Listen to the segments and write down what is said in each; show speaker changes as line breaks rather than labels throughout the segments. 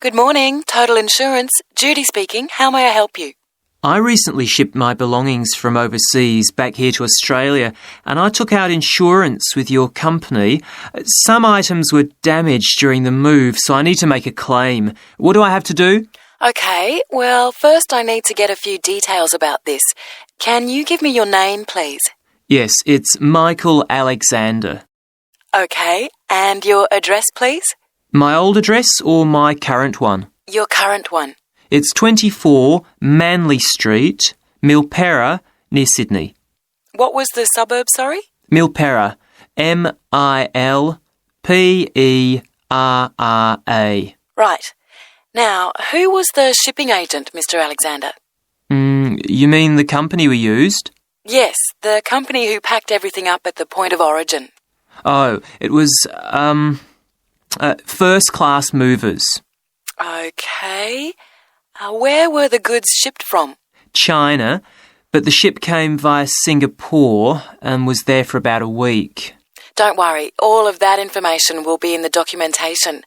Good morning, Total Insurance. Judy speaking. How may I help you?
I recently shipped my belongings from overseas back here to Australia, and I took out insurance with your company. Some items were damaged during the move, so I need to make a claim. What do I have to do?
Okay, well, first I need to get a few details about this. Can you give me your name, please?
Yes, it's Michael Alexander.
Okay, and your address, please?
My old address or my current one?
Your current one.
It's 24 Manly Street, Milperra, near Sydney.
What was the suburb, sorry?
Milperra, Milperra.
Right. Now, who was the shipping agent, Mr. Alexander?
You mean the company we used?
Yes, the company who packed everything up at the point of origin.
Oh, it was, First Class Movers.
Okay. Where were the goods shipped from?
China, but the ship came via Singapore and was there for about a week.
Don't worry, all of that information will be in the documentation.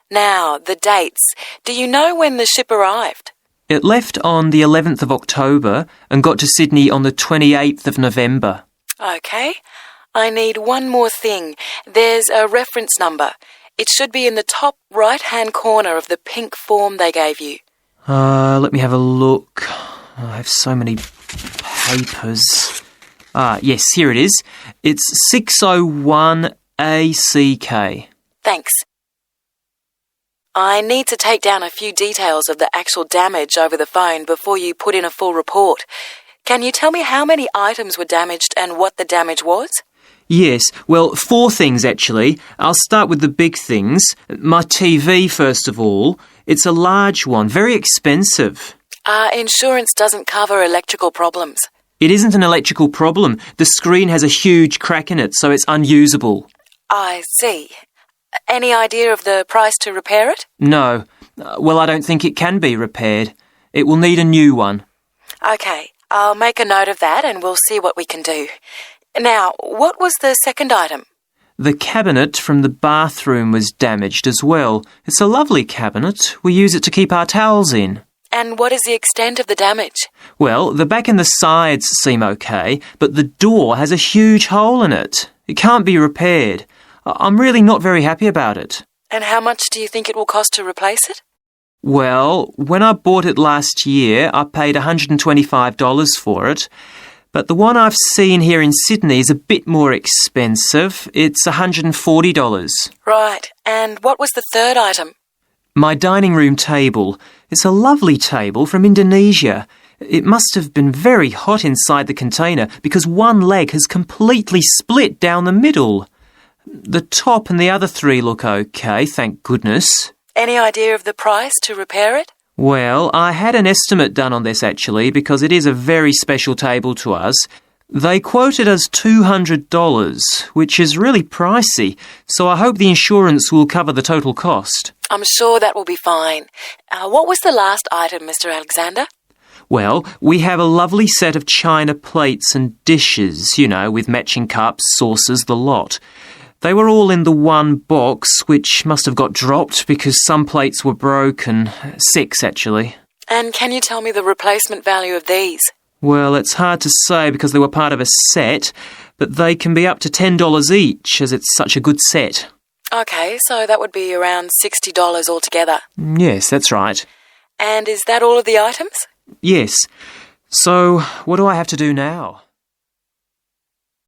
Now, the dates. Do you know when the ship arrived?
It left on the 11th of October and got to Sydney on the 28th of November.
Okay. I need one more thing. There's a reference number. It should be in the top right-hand corner of the pink form they gave you.
Let me have a look. I have so many papers. Yes, here it is. It's 601ACK.
Thanks. I need to take down a few details of the actual damage over the phone before you put in a full report. Can you tell me how many items were damaged and what the damage was?
Yes, well, 4 things actually. I'll start with the big things. My TV, first of all. It's a large one, very expensive.
Insurance doesn't cover electrical problems.
It isn't an electrical problem. The screen has a huge crack in it, so it's unusable.
I see. Any idea of the price to repair it?
No. Well, I don't think it can be repaired. It will need a new one.
Okay, I'll make a note of that and we'll see what we can do. Now, what was the second item?
The cabinet from the bathroom was damaged as well. It's a lovely cabinet. We use it to keep our towels in.
And what is the extent of the damage?
Well, the back and the sides seem okay, but the door has a huge hole in it. It can't be repaired. I'm really not very happy about it.
And how much do you think it will cost to replace it?
Well, when I bought it last year, I paid $125 for it. But the one I've seen here in Sydney is a bit more expensive. It's $140.
Right. And what was the third item?
My dining room table. It's a lovely table from Indonesia. It must have been very hot inside the container because one leg has completely split down the middle. The top and the other 3 look okay, thank goodness.
Any idea of the price to repair it?
Well, I had an estimate done on this actually because it is a very special table to us. They quoted us $200, which is really pricey, so I hope the insurance will cover the total cost.
I'm sure that will be fine. What was the last item, Mr. Alexander?
Well, we have a lovely set of china plates and dishes, with matching cups, saucers, the lot. They were all in the one box, which must have got dropped because some plates were broken. 6, actually.
And can you tell me the replacement value of these?
Well, it's hard to say because they were part of a set, but they can be up to $10 each as it's such a good set.
Okay, so that would be around $60 altogether.
Yes, that's right.
And is that all of the items?
Yes. So, what do I have to do now?